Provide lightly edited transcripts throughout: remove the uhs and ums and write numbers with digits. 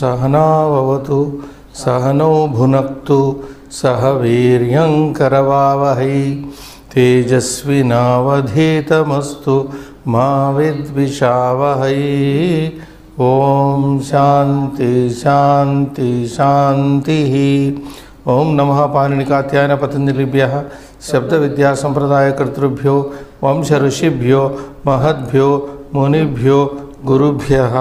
सहना भवतु सहनौ भुनक्तु सह वीर्यं करवावहै तेजस्विनावधीतमस्तु मा विद्विषावहै। ओम शांति शांति शांति। ओम नमः पाणिनिकात्यायन पतंजलिभ्यः शब्द विद्या संप्रदाय कर्तृभ्यो वंश ऋषिभ्यो महद्भ्यो मुनिभ्यो गुरुभ्यः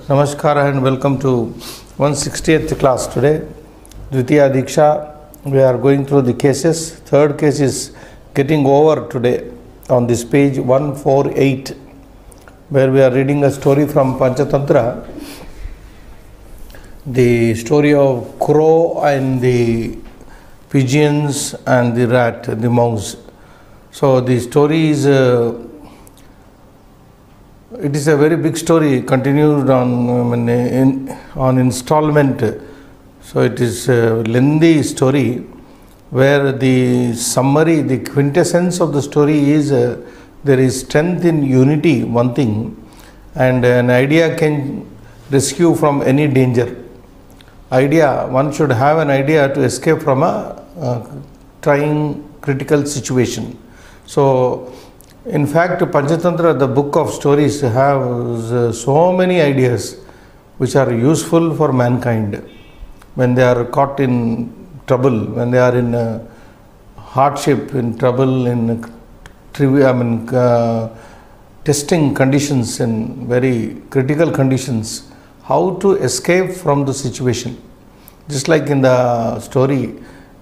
नमस्कार and welcome to 160th class today. Dvitiya Diksha, we are going through the cases. Third case is getting over today on this page 148, where we are reading a story from Panchatantra, the story of crow and the pigeons and the rat, the mouse. So the story is it is a very big story, continued on installment. So it is a lengthy story where the summary, the quintessence of the story is there is strength in unity, one thing, and an idea can rescue from any danger. One should have an idea to escape from a trying critical situation. So in fact, Panchatantra, the book of stories, has so many ideas which are useful for mankind when they are caught in trouble, when they are in hardship, in trouble, in testing conditions, in very critical conditions, how to escape from the situation. Just like in the story,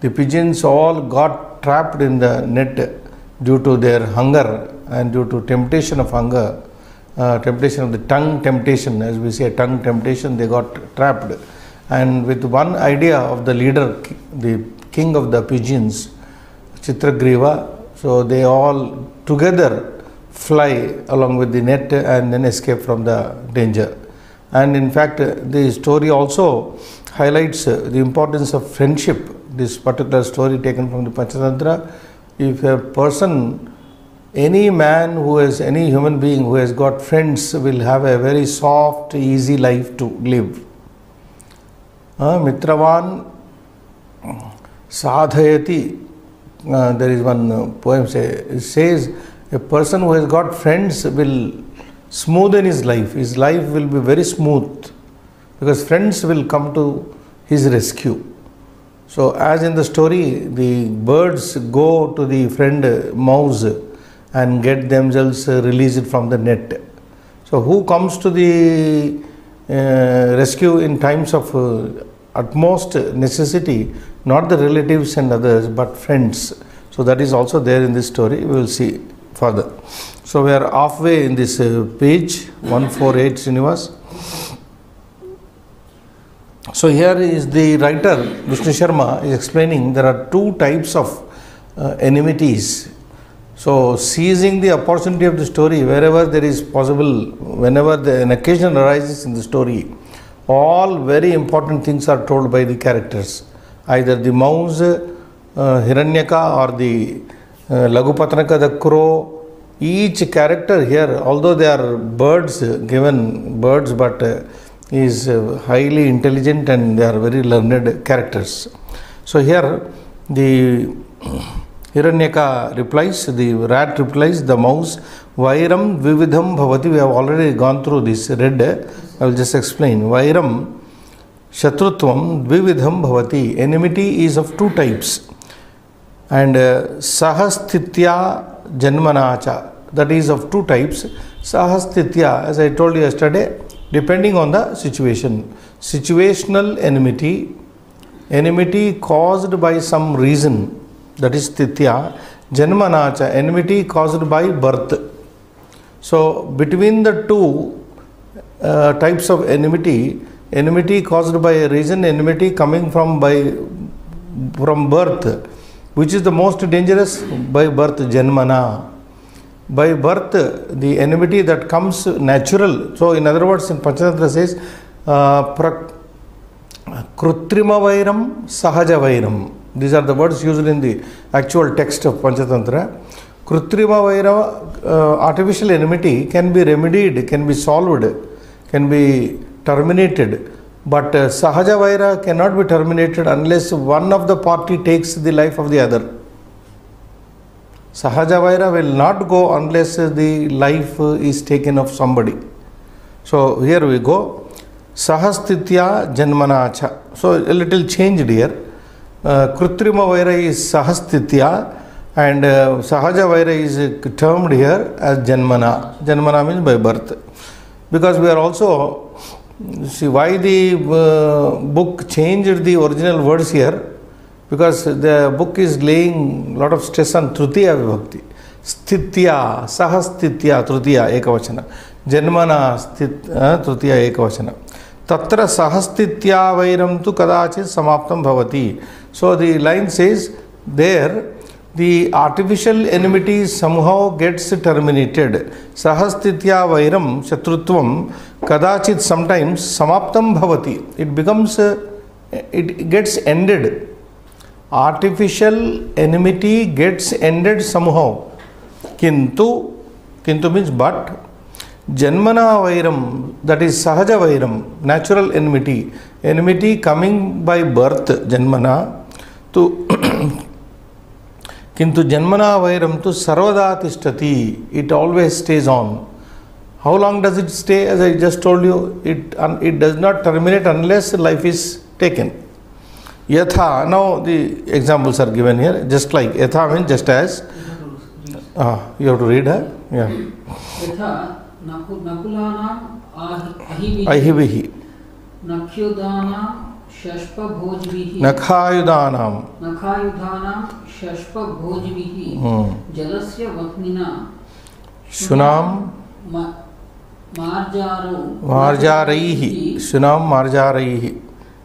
the pigeons all got trapped in the net due to their hunger and due to temptation of hunger, temptation of the tongue temptation, as we say, tongue temptation, they got trapped. And with one idea of the leader, the king of the pigeons, Chitragriva, so they all together fly along with the net and then escape from the danger. And in fact, the story also highlights the importance of friendship. This particular story taken from the Panchatantra. If a person, any man who has, any human being who has got friends will have a very soft, easy life to live. Mitravan sadhayati. There is one poem says a person who has got friends will smoothen his life. His life will be very smooth because friends will come to his rescue. So as in the story, the birds go to the friend mouse and get themselves released from the net. So who comes to the rescue in times of utmost necessity? Not the relatives and others, but friends. So that is also there in this story. We will see further. So we are halfway in this page 148, Srinivas. So here is the writer Vishnu Sharma is explaining there are two types of enmities. So seizing the opportunity of the story wherever there is possible, whenever an occasion arises in the story, all very important things are told by the characters. Either the mouse, Hiranyaka, or the Lagupatnaka, the crow. Each character here, although they are birds, given birds, but is highly intelligent and they are very learned characters. So here the Hiranyaka replies, the rat replies, the mouse, Vairam Vividham Bhavati. We have already gone through this, read. I will just explain. Vairam Shatrutvam Vividham Bhavati. Enmity is of two types. And Sahastitya Janmanacha, that is of two types. Sahastitya, as I told you yesterday, depending on the situation. Situational enmity, enmity caused by some reason, that is Titya. Janmanacha, enmity caused by birth. So between the two types of enmity, enmity caused by a reason, enmity coming from birth. Which is the most dangerous? By birth, Janmana. By birth, the enmity that comes natural. So in other words, in Panchatantra says, Krutrima Vairam, Sahaja Vairam. These are the words used in the actual text of Panchatantra. Krutrima Vairam, artificial enmity can be remedied, can be solved, can be terminated But Sahaja Vaira cannot be terminated unless one of the party takes the life of the other. Sahaja Vaira will not go unless the life is taken of somebody. So here we go. Sahastitya Janmanacha. So a little changed here. Krutrima Vaira is Sahastitya and Sahaja Vaira is termed here as Janmana. Janmana means by birth. Because we are also, see why the book changed the original words here. Because the book is laying a lot of stress on Tritiya Vibhakti. Stitya, Sahastitya, Tritiya, Ekavachana. Janmana, Tritiya, Ekavachana. Tatra Sahastitya Vairam tu Kadachit Samaptam Bhavati. So the line says, there the artificial enmity somehow gets terminated. Sahastitya Vairam, Shatrutvam, Kadachit sometimes Samaptam Bhavati. It becomes, it gets ended. Artificial enmity gets ended somehow. Kintu means but. Janmana Vairam, that is Sahaja Vairam, natural enmity. Enmity coming by birth, Janmana. To Kintu Janmana Vairam tu Sarvada Tishtati. It always stays on. How long does it stay? As I just told you, it does not terminate unless life is taken. Yatha, now the examples are given here, just like Yatha means just as. You have to read her? Yeah. Yatha Nakulanam Ahivihi. Nakyudanam Shashpa Bhojvihi. Nakhayudanam Shashpa Bhojvihi. Jalasya Vaknina. Shunam Marjaraihi. Shunam Marjaraihi.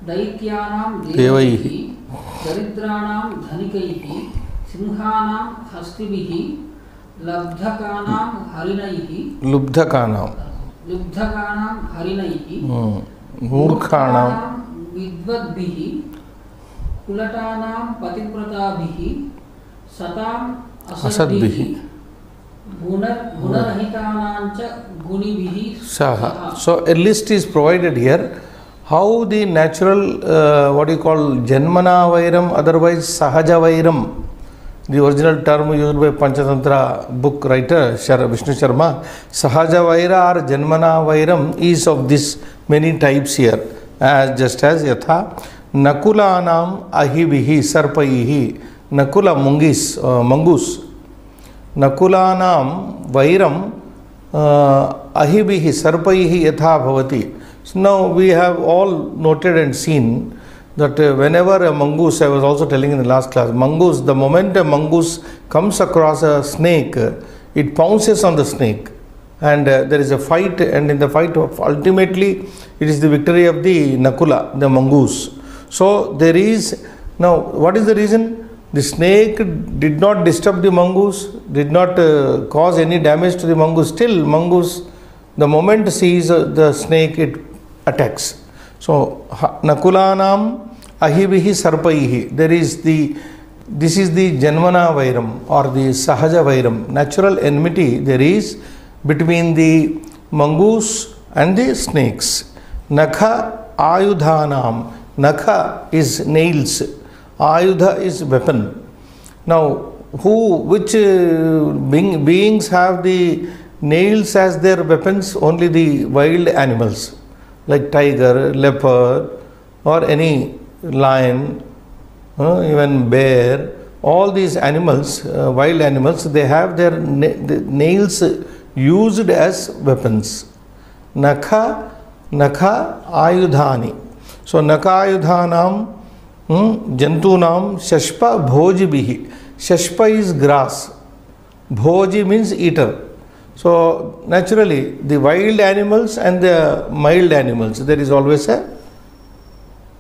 Daityanam Devaihi. Daridranam Dhanikaihi. Simhanam Hastivihi. Labdhakanam Harinaihi. Murkhanam Vidvadbihi. Kulatanam Patipratabihi. Satam Asadbihi. Gunarahitanancha Gunibihi. Saha. So a list is provided here. How the natural, what you call Janmana Vairam, otherwise Sahaja Vairam, the original term used by Panchatantra book writer Vishnu Sharma, Sahaja Vaira or Janmana Vairam is of this many types here, as just as Yatha Nakulanam Ahivihi Sarpaihi. Nakula Mangus. Nakulanam Vairam Ahivihi Sarpaihi Yatha Bhavati. So now we have all noted and seen that whenever a mongoose, I was also telling in the last class, mongoose, the moment a mongoose comes across a snake, it pounces on the snake and there is a fight, and in the fight ultimately it is the victory of the Nakula, the mongoose. So there is, now what is the reason? The snake did not disturb the mongoose, did not cause any damage to the mongoose. Still mongoose, the moment sees the snake, it attacks. So Nakulanam Ahivihi Sarpaihi. This is the Janmana Vairam or the Sahaja Vairam. Natural enmity there is between the mongoose and the snakes. Nakha Ayudhanam. Nakha is nails. Ayudha is weapon. Now, which beings have the nails as their weapons? Only the wild animals like tiger, leopard, or any lion, even bear. All these animals, wild animals, they have their nails used as weapons. Nakha Ayudhani. So, Nakha Ayudhanam Jantunam Shashpa Bhojibihi. Shashpa is grass. Bhoji means eater. So naturally the wild animals and the mild animals, there is always a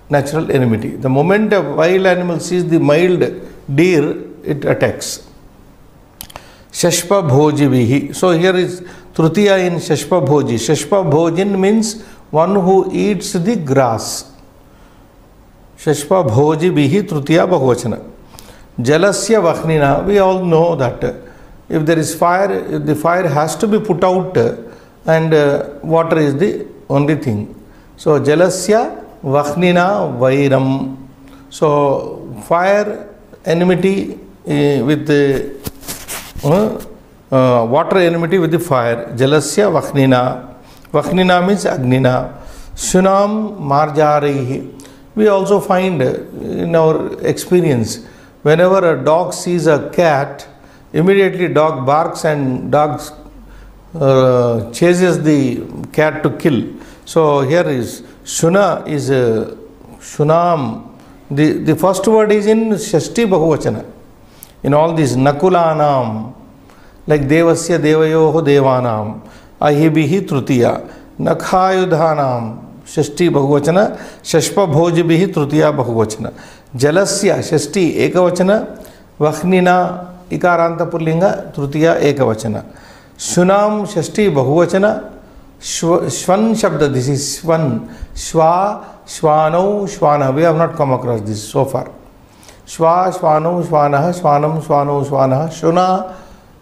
natural enmity. The moment a wild animal sees the mild deer, it attacks. Shashpa Bhojibihi. So here is Trutiya in Shashpa Bhoji. Shashpa Bhojin means one who eats the grass. Shashpa Bhojibihi Trutiya Bahuvachana. Jalasya Vakhnina. We all know that if there is fire, the fire has to be put out and water is the only thing. So Jalasya Vaknina Vairam. So fire enmity with the water enmity with the fire. Jalasya Vaknina. Vaknina means Agnina. Shunam Marjaraihi. We also find in our experience, whenever a dog sees a cat, immediately dog barks and dog chases the cat to kill. So here is Shuna is Shunam. The first word is in Shashti Bahuvachana. In all these Nakulanam, like Devasya Devayoho Devanam, Ahibihi Trutiya, Nakhayudhanam, Shashti Bahuvachana, Shashpa Bhojbihi Trutiya Bahuvachana, Jalasya Shashti Ekavachana, Vaknina Ikaranta Pullinga Trutiya Ekavachana, Shunam Shashti Bahuvachana, Shwan Shabda, this is Shwan, Shwa, Shwano, Shwana. We have not come across this so far. Shwa, Shwano, Shwanaha, Shwanam, Shwano, Shwanaha, Shuna,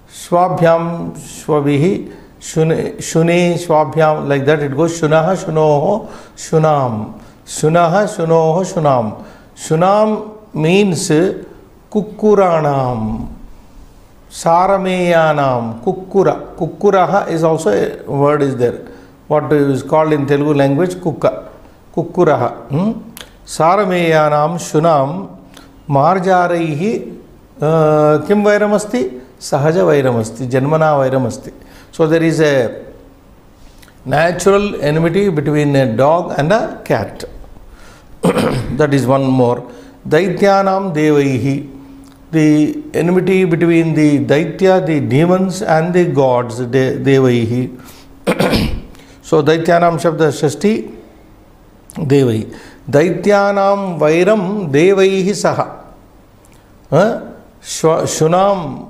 Shwabhyam, Shwabihi, Shune, Shwabhyam, like that it goes. Shunaha, Shunoho, Shunam. Shunaha, Shunoho, Shunam. Shunam means Kukkuranam, Sarameyanam, Kukkura. Kukkuraha is also a word is there. What is called in Telugu language, Kukka. Kukkuraha. Sarameyanam, Shunam, Marjaraihi, Kim Vairamasti? Sahaja Vairamasti, Janmana Vairamasti. So there is a natural enmity between a dog and a cat. That is one more. Daityanam Devaihi. The enmity between the Daitya, the demons, and the gods, Devaihi. So Daityanam Shabda Shashti Devaihi. Daityanam Vairam Devaihi Saha. Shunam,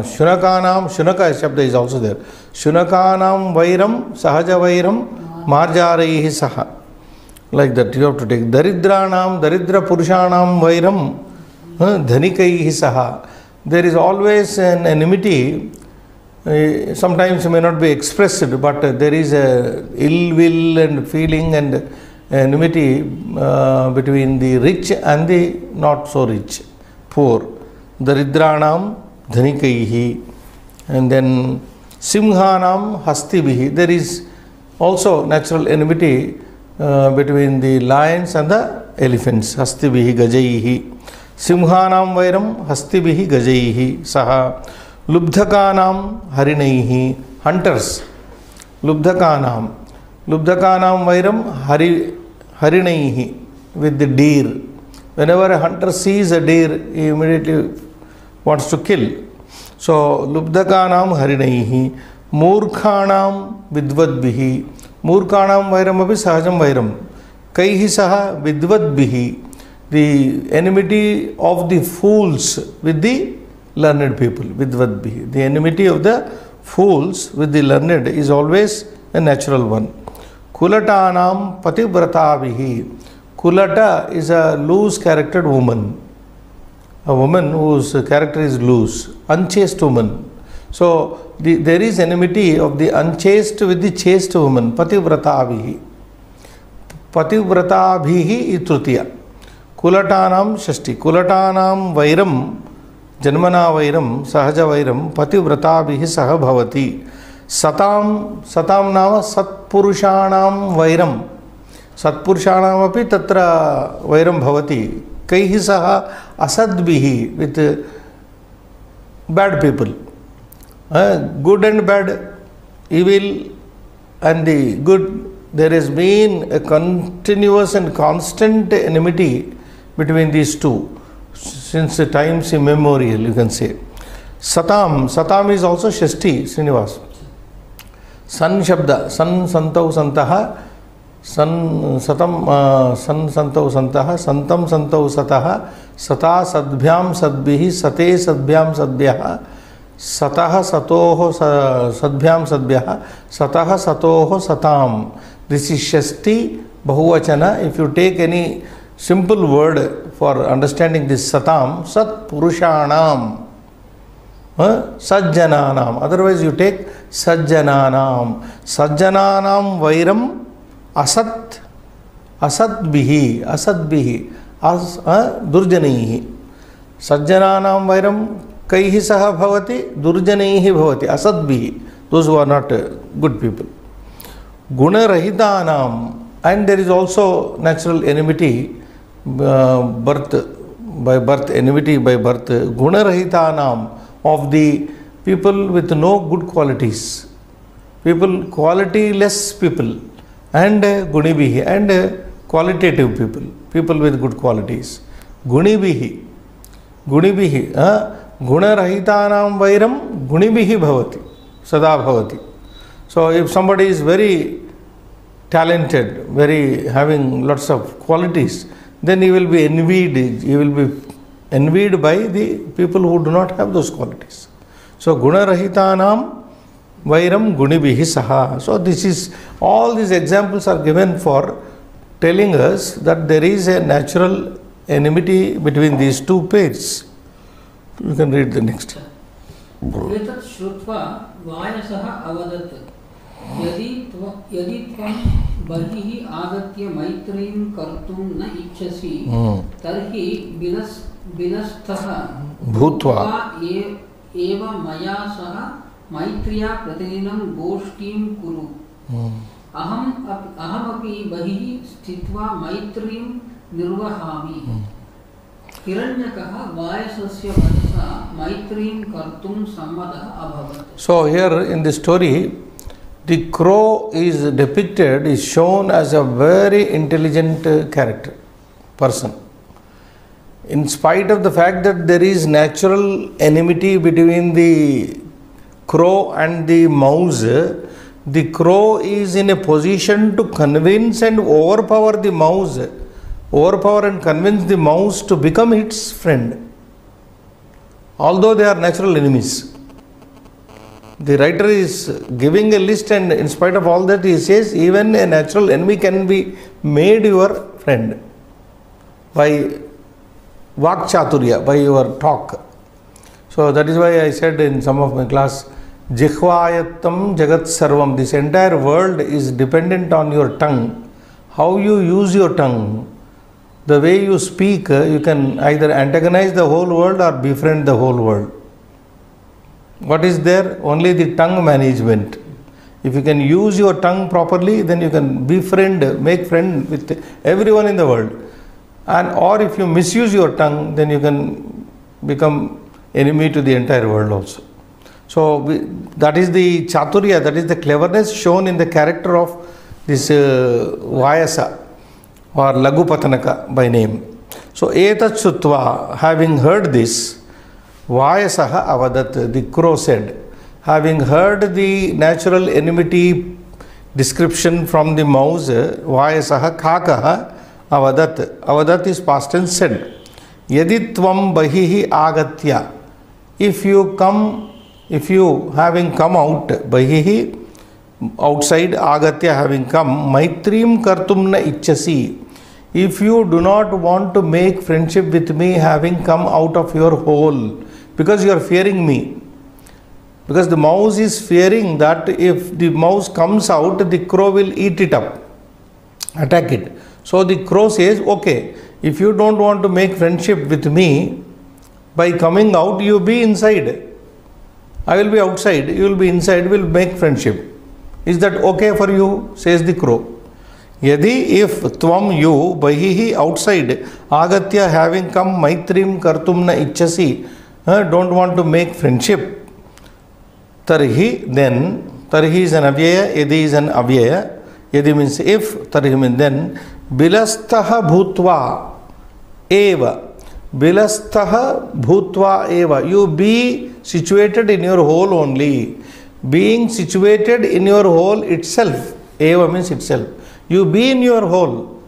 Shunakanam, Shunaka Shabda is also there. Shunakanam Vairam, Sahaja Vairam, Marjaraihi Saha. Like that you have to take. Daridranam, Daridra Purushanam Vairam, Dhanikaihi Saha. There is always an enmity. Sometimes it may not be expressed, but there is a ill will and feeling and enmity between the rich and the not so rich, poor. Daridranam Dhanikaihi. And then Simhanam Hastibihi. There is also natural enmity between the lions and the elephants. Hastibihi Gajaihi. Simhanam Vairam Hastibihi Gajaihi Saha. Lubdhakanam Harinaihi. Hunters. Lubdhakanam. Lubdhakanam Vairam Harinaihi. With the deer. Whenever a hunter sees a deer, he immediately wants to kill. So, Lubdhakanam Harinaihi. Murkhanam Vidvadbihi. Murkhanam Vairam api Sahajam Vairam. Kaihi Saha Vidvadbihi. The enmity of the fools with the learned people. Vidvadbihi. The enmity of the fools with the learned is always a natural one. Kulatanam Pativratabihi. Kulata is a loose charactered woman. A woman whose character is loose. Unchaste woman. So, there is enmity of the unchaste with the chaste woman. Pativratabihi. Pativratabihi Trutiya. Kulatanam Shashti. Kulatanam Vairam. Janmana Vairam. Sahaja Vairam. Pativratabihi Saha Bhavati. Satam Nama Satpurushanam Vairam. Satpurushanam api tatra Vairam Bhavati. Kaihi Saha Asadbihi. With bad people. Good and bad, evil and the good. There has been a continuous and constant enmity between these two since the times immemorial, you can say. Satam is also Shashti, Srinivas. San Shabda, San Santau Santaha, San Satam, San Santau Santaha, Santam Santau Sataha, Sata Sadbhyam Sadbihi, Sate Sadbhyam Sadbhyaha, Sataha Satoho Sadbhyam Sadbhyaha, Sataha Satoho Satam. This is Shashti Bahuvachana. If you take any simple word for understanding this Satam, Sat Purushanam, Sajjananam. Otherwise you take Sajjananam. Sajjananam Vairam Asat Asadbihi, asadbihi, durjanaihi. Sajjananam vairam kaihi saha bhavati, durjanaihi bhavati, asadbihi. Those who are not good people. Guna rahitanam, and there is also natural enmity, enmity by birth. Guna rahitanam, of the people with no good qualities. People, quality-less people, and gunibihi, and qualitative people, people with good qualities. Gunibihi, gunibihi, guna rahitanam vairam gunibihi bhavati, sada bhavati. So if somebody is very talented, very having lots of qualities, then he will be envied. He will be envied by the people who do not have those qualities. So guna rahitanam vairam gunibihi saha. So this is, all these examples are given for telling us that there is a natural enmity between these two pairs. You can read the next. एतत् श्रुत्वा वायसः अवदत् यदि त्वं बहिः आगत्य मैत्रीं कर्तुं न इच्छसि तर्हि विलस्तः भूत्वा एव मया सह मैत्र्या प्रतिदिनं गोष्ठीं कुरु अहमपि बहिः स्थित्वा मैत्रीं निर्वहामि हिरण्यकः वायसस्य वचसा मैत्रीं कर्तुं सम्मतः अभवत्. So here in the story, the crow is depicted, is shown as a very intelligent character, person. In spite of the fact that there is natural enmity between the crow and the mouse, the crow is in a position to convince and overpower the mouse, overpower and convince the mouse to become its friend, although they are natural enemies. The writer is giving a list, and in spite of all that, he says even a natural enemy can be made your friend by vakchaturya, by your talk. So that is why I said in some of my class, Jihvayatam Jagat Sarvam. This entire world is dependent on your tongue. How you use your tongue, the way you speak, you can either antagonize the whole world or befriend the whole world. What is there? Only the tongue management. If you can use your tongue properly, then you can befriend, make friend with everyone in the world. And or if you misuse your tongue, then you can become enemy to the entire world also. So that is the chaturya, that is the cleverness shown in the character of this Vayasa or Lagupatanaka by name. So etat sutva, having heard this, Vayasaha avadat, the crow said, having heard the natural enmity description from the mouse, Vayasaha kakaha avadat. Avadat is past tense, said, Yadi tvam bahihi agatya. If you having come out, bahihi, outside, agatya, having come, maitrim kartum na ichchasi. If you do not want to make friendship with me, having come out of your hole, because you are fearing me. Because the mouse is fearing that if the mouse comes out, the crow will eat it up, attack it. So the crow says, okay, if you don't want to make friendship with me, by coming out, you be inside. I will be outside, you will be inside, we will make friendship. Is that okay for you? Says the crow. Yadi, if tvam, you, bahihi, outside, agatya, having come, maitrim kartum na ichchasi, don't want to make friendship, tarhi, then, tarhi is an avyaya, yadi is an avyaya, yadi means if, tarhi means then, bilastaha bhutva eva, bilastaha bhutva eva, you be situated in your hole only, being situated in your hole itself, eva means itself, you be in your hole,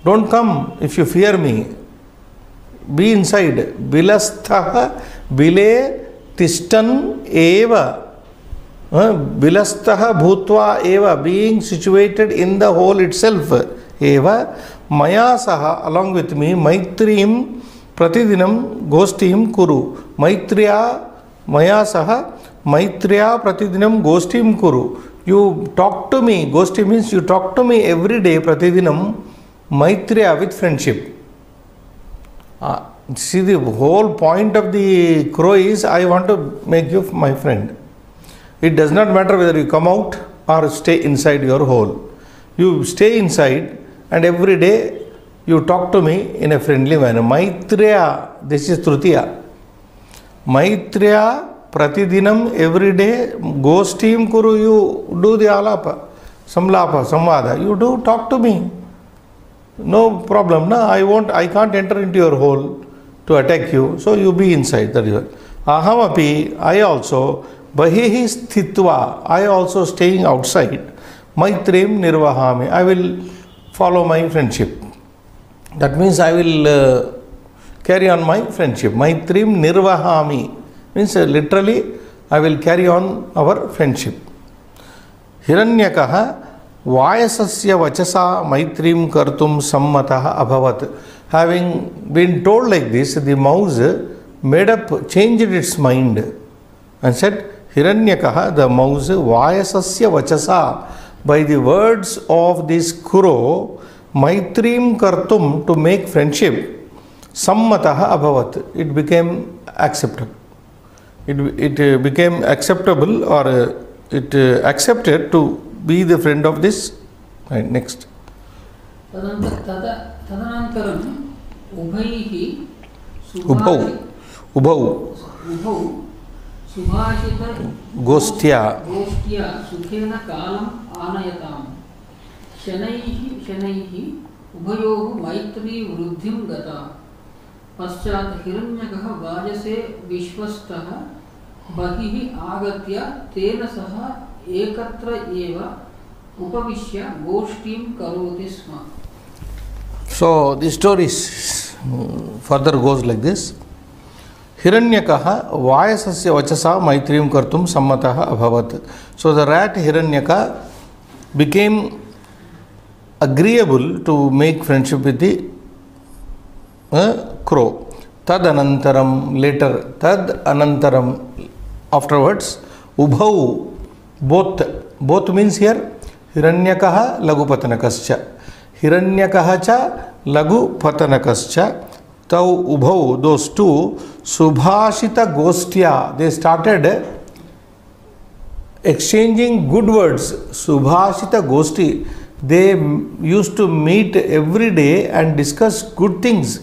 don't come if you fear me. Be inside. Bilasthaha bile tishtan eva. Bilastaha bhutva eva. Being situated in the hole itself. Eva. Maya saha, along with me, maitrim pratidinam goshtim kuru. Maitriya maya saha maitriya pratidinam goshtim kuru. You talk to me. Goshti means you talk to me every day, pratidinam. Maitreya with friendship. See, the whole point of the crow is, I want to make you my friend. It does not matter whether you come out or stay inside your hole. You stay inside and every day you talk to me in a friendly manner. Maitreya, this is Trutiya. Maitreya, Pratidinam, every day, Goshtim Kuru, you do the alapa, samlapa, samvada. You do talk to me. No problem. No, I can't enter into your hole to attack you. So you be inside. That is what. Ahamapi, I also, Bahihi Sthitva, I also staying outside. Maitrim Nirvahami, I will follow my friendship. That means I will carry on my friendship. Maitrim Nirvahami means literally I will carry on our friendship. Hiranyakaha Vayasasya Vachasa Maitrim Kartum Sammataha Abhavat. Having been told like this, the mouse changed its mind and said, Hiranyakaha, the mouse, Vayasasya Vachasa, by the words of this Kuro, Maitrim Kartum, to make friendship, Sammataha Abhavat, it became acceptable. It became acceptable, or it accepted to be the friend of this. Right, next. Tadanantaram ubhaihi Ubhau Subhashita Gostya Sukhena Kalam Anayatam Shanaihi Ubhayohu Maitri Vruddhim Gata Paschat Hiranyakaha Vajase Vishwastaha Bahihi Agatya Tena Saha Ekatra Eva Upavishya Goshtim Karoti Sma. So the story further goes like this. Hiranyakaha Vayasasya Vachasa Maitrim Kartum Sammataha Abhavat. So the rat Hiranyaka became agreeable to make friendship with the crow. Tad Anantaram, later, Tad Anantaram, afterwards, Ubhau, both means here, Hiranyakaha Lagupatanakascha. Hiranyakaha cha Lagupatanakascha. Tau Ubhau, those two, Subhashita Gostya, they started exchanging good words. Subhashita Gosti, they used to meet every day and discuss good things,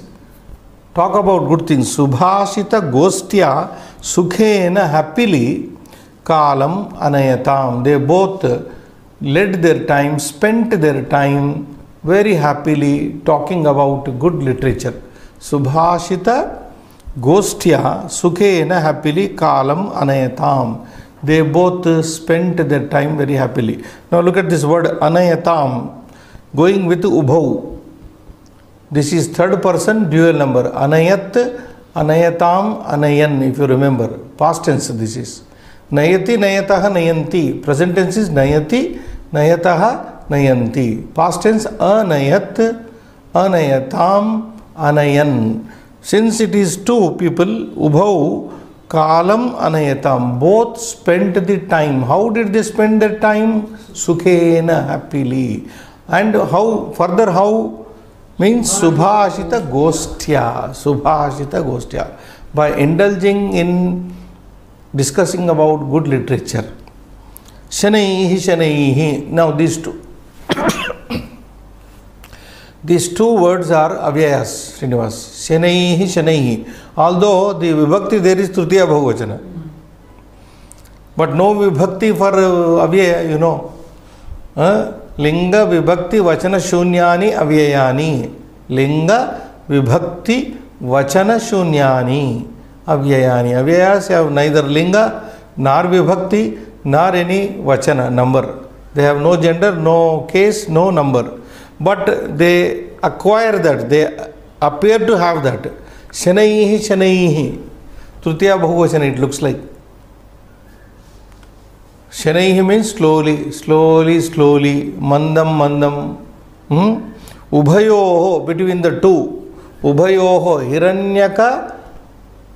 talk about good things. Subhashita Gostya Sukhena, happily, Kalam Anayatam, they both led their time, spent their time very happily talking about good literature. Subhashita Gostya Sukhena, happily, Kalam Anayatam. They both spent their time very happily. Now look at this word Anayatam, going with Ubhau. This is third person dual number. Anayat, Anayatam, Anayan, if you remember. Past tense this is. Nayati, Nayataha, Nayanti. Present tense is Nayati, Nayataha, Nayanti. Past tense Anayat, Anayatam, Anayan. Since it is two people, Ubhau, Kalam, Anayatam, both spent the time. How did they spend their time? Sukhena, happily. And how, further how? Means Subhashita Gostya. Subhashita Gostya. By indulging in discussing about good literature. Shanaihi, Shanaihi. Now these two. These two words are avyayas, Srinivas. Shanaihi, Shanaihi. Although the vibhakti there is Trutiya Bahuvachana. But no vibhakti for avyaya, you know. Linga vibhakti vachana shunyani avyayani. Linga vibhakti vachana shunyani avyayani. Avyayas have neither linga nor vibhakti nor any vachana, number. They have no gender, no case, no number. But they acquire that, they appear to have that. Shanaihi, Shanaihi. Trutiya Bahuvachana it looks like. Shanaihi means slowly, slowly, slowly. Mandam, mandam. Ubhayoho, between the two. Ubhayoho, Hiranyaka,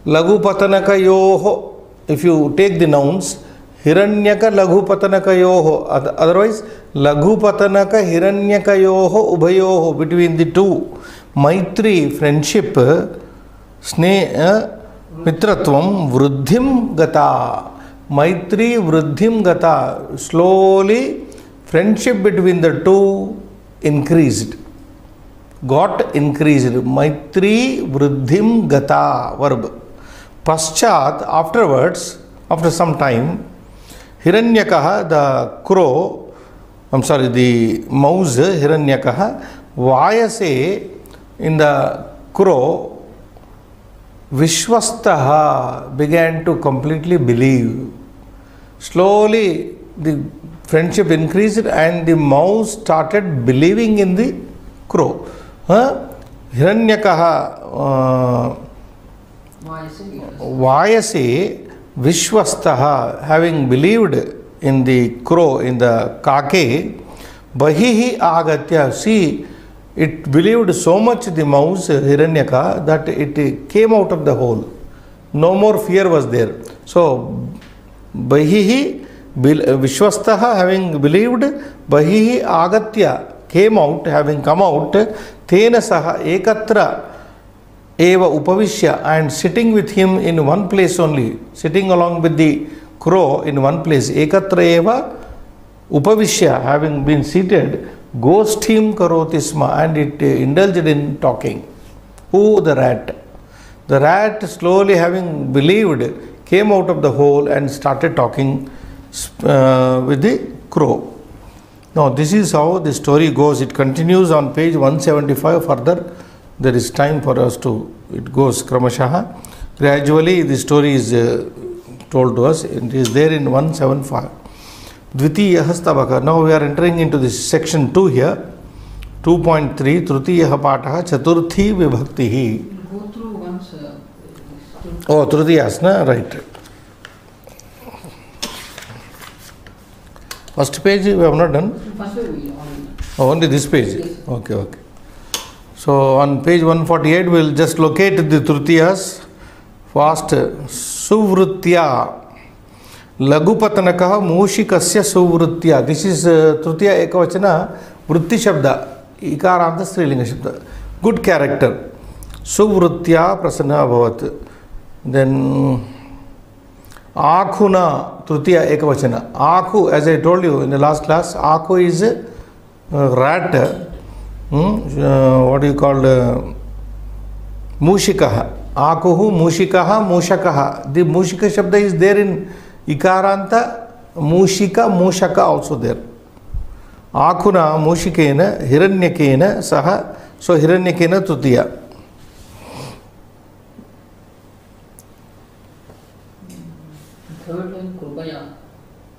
Lagupatanaka yoho. If you take the nouns, Hiranyaka Laghupatanayoho. Otherwise, Laghupatanaka Hiranyakoho Ubayoho, between the two. Maitri, friendship, Sneha, Mitratvam, Vruddhim Gata. Maitri, Vruddhim Gata. Slowly, friendship between the two increased. Got increased. Maitri, Vruddhim Gata. Verb. Paschat, afterwards, after some time, Hiranyakaha, the crow, the mouse, Hiranyakaha, Vayase, in the crow, Vishwastaha, began to completely believe. Slowly, the friendship increased and the mouse started believing in the crow. Hiranyakaha, Vayase, Vishwastaha, having believed in the crow, in the kake, Bahihi Agatya, see, it believed so much the mouse, Hiranyaka, that it came out of the hole. No more fear was there. So, Bahihi, Vishwastaha, having believed, Bahihi Agatya, came out, having come out, Tena Saha Ekatra, Eva Upavishya, and sitting with him in one place only, sitting along with the crow in one place, Ekatra Eva Upavishya, having been seated, Ghostim Karotisma, and it indulged in talking. Who? The rat. The rat, slowly having believed, came out of the hole and started talking with the crow. Now, this is how the story goes. It continues on page 175 further. There is time for us to, it goes Kramashaha. Gradually, the story is told to us. It is there in 175. Dvitiyaha Stavaka. Now we are entering into this section 2 here. 2.3. Trutiyaha Pataha Chaturthi Vibhaktihi. Go through once. Oh, Trutiyas, na? Right. First page we have not done? First page we already. Oh, only this page? Yes. Okay, okay. So on page 148 we will just locate the Trutiyas. Fast. Suvrutya. Laghupatanakaha Mushikasya Suvrutya. This is Trutiya Ekavachana Vritti Shabda. Ikaranta Strilinga Shabda. Good character. Suvrutya Prasanna Bhavat. Then Akhuna Trutiya Ekavachana. Akhu, as I told you in the last class, Akhu is a rat. What do you call Mushikaha. Akuhu, Mushikaha, Mushakaha. The Mushika Shabda is there in Ikaranta, Mushika, Mushaka also there. Akuna, Mushikena, Hiranyakena, Saha. So Hiranyakena Trutiya. Third one, Krupaya.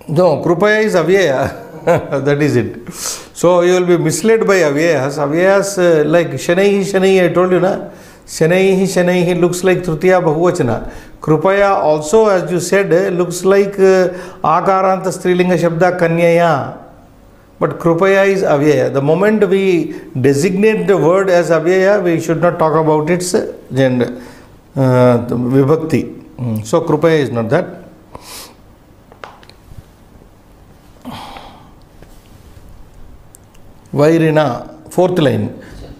No, Krupaya is Avyaya. That is it. So you will be misled by Avyayas. Avyayas like Shanaihi, Shanaihi, I told you, na? Shanaihi, Shanaihi looks like Trutiya Bahuvachana. Krupaya also, as you said, looks like Akaranta Strilinga Shabda Kanyaya. But Krupaya is Avyaya. The moment we designate the word as Avyaya, we should not talk about its gender, Vibhakti. So Krupaya is not that. Vairina, fourth line.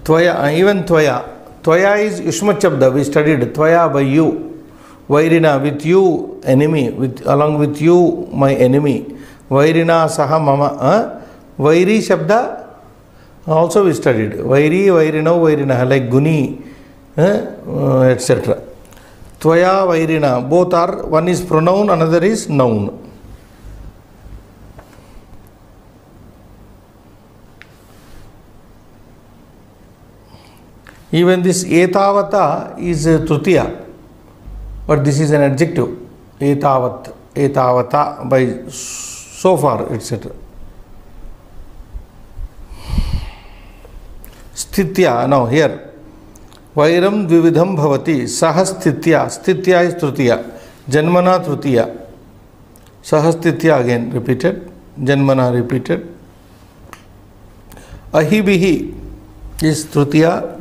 Tvaya, even Tvaya. Tvaya is Yushmat Shabda. We studied Tvaya, by you. Vairina, with you, enemy. Along with you, my enemy. Vairina Saha Mama. Vairi Shabda also we studied. Vairi, Vairina, Vairina, like Guni, etc. Tvaya, Vairina. Both are, one is pronoun, another is noun. Even this etavata is Trutiya, but this is an adjective. Etavat, etavata, by so far, etc. Sthitya, now here. Vairam dvividham bhavati, saha sthitya. Sthitya is Trutiya. Janmana Trutiya. Saha sthitya again repeated. Janmana repeated. Ahibihi is Trutiya.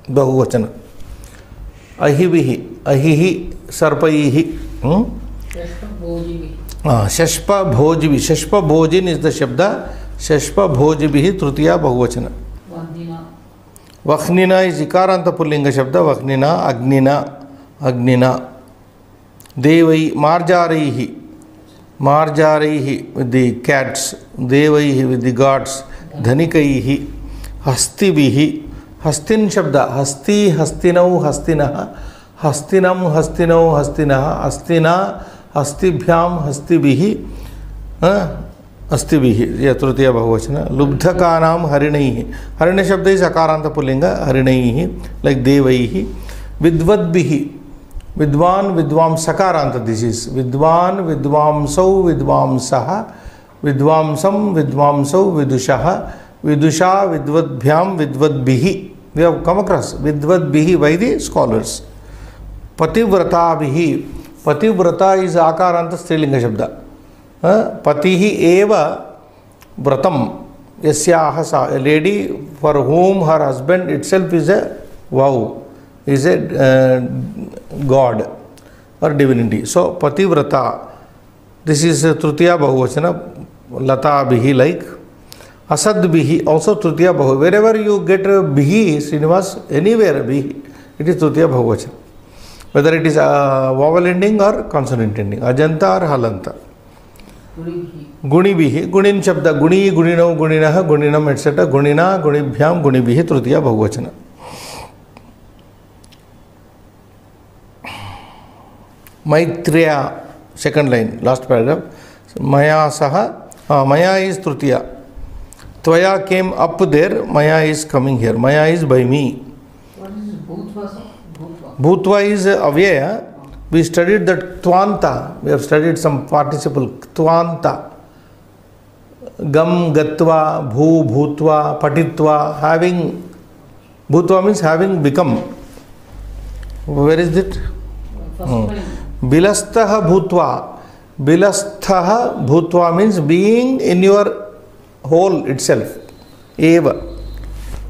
Bahuvachana. Ahivihi, ahihi, sarpaihi. Shashpa Bhojibhi. Shashpa Bhojin is the Shabda. Shashpa Bhojibhi Trutiya Bahuvachana. Vakhnina is Ikaranta Pullinga Shabda. Vakhnina, Agnina, Agnina. Devai, Marjarihi. Marjarihi with the cats. Devaihi with the gods. Dhanikaihi. Hastibihi. Hastin Shabda. Hasti, Hastinau, Hastinaha. Hastinam, Hastinau, Hastinaha. Hastina, Hastibhyam, Hastibihi. Astibihi. Trutiya Bahuvachana. Lubdhakanam Harinaihi. Harina Shabda is Akaranta Pullinga. Harinaihi. Like Devaihi. Vidvadbihi. Vidwan, Vidvam, Sakaranta this is. Vidwan, Vidvamsau, Vidvamsaha. Vidvamsam, Vidvamsau, Vidushaha. Vidusha, Vidvadbhyam, Vidvadbihi. We have come across Vidvadbihi by the scholars. Pativratabihi. Pativrata is Akaranta Strilinga Shabda. Patihi eva vratam. Yasyaha sa. A lady for whom her husband itself is a vow. Is a god or divinity. So, Pativrata. This is Trutiya Bahuvachana. Lata Bihi like. Asad Bihi also Trutiya Bahu. Wherever you get Bihi, Srinivas, anywhere Bihi, it is Trutiya Bahuvachana. Whether it is vowel ending or consonant ending. Ajanta or Halanta. Guni Bihi. Gunin Shabda. Guni, Guninau, Guninaha, Guninam, etc. Gunina, Gunibhyam, Gunibihi, Trutiya Bahuvachana. Maitreya, second line, last paragraph. Maya Saha, Maya is Trutiya. Tvaya came up there, Maya is coming here. Maya is by me. What is Bhutva? Bhutva is Avyaya. We studied that Tvanta. We have studied some participle. Tvanta. Gam, Gatva, Bhu, Bhutva, Patitva. Having. Bhutva means having become. Where is it? Bilastaha Bhutva. Bilastaha Bhutva means being in your whole itself. Eva.